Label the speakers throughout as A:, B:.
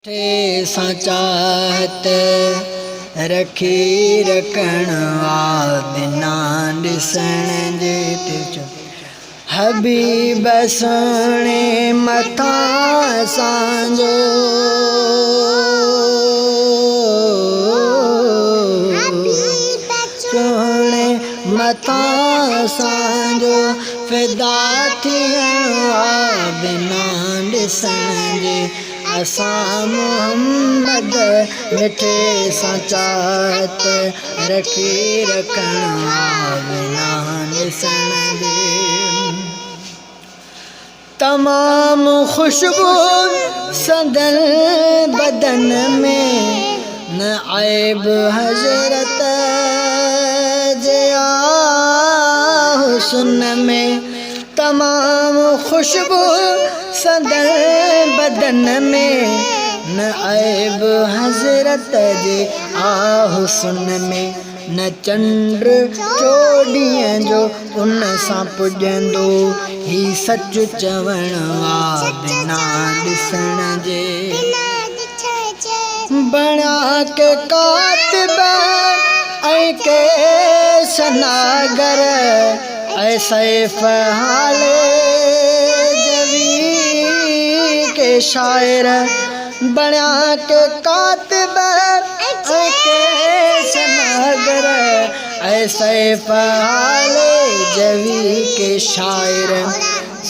A: थे सचात रखी रखण बिना ॾिसण जे हबीब सुणे मथा असांजो सुणे मथा असांजो फिदा थियण बिना ॾिसण जे असां मोहम्मद मिठे सां चाहत रखी रखण बिना ॾिसण जे तमाम खुशबू संदल बदन में न ऐब हज़रत जे हुस्न में तमाम खुशबू संदल बदन में न ऐब हज़रत जे हुस्न में न चंड चोॾींहं जो उन सां पुॼंदो ही सच चवण बिना ॾिसण जे बणिया के कातिब ऐं के सनागर ऐं सैफ़ हाले जवी के शायर बणिया के कातिब ऐं के सनागर ऐं सैफ़ हाले जवी के शायर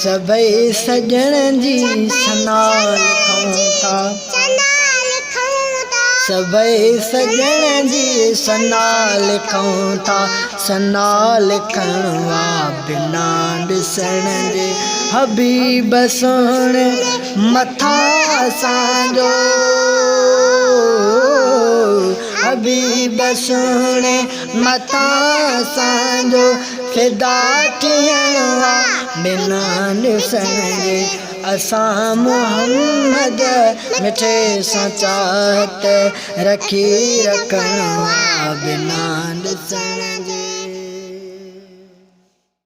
A: सभई सजण जी सना लिखूं था सभई सजण जी सना लिखूं था सना लिखण बिना ॾिसण जे हबीब सुणे मथा असांजो हबीब सुणे मथा असांजो फिदा थियण बिना ॾिसण जे असां मोहम्मद मिठे सां चाहत रखी रखण बिना ॾिसण जे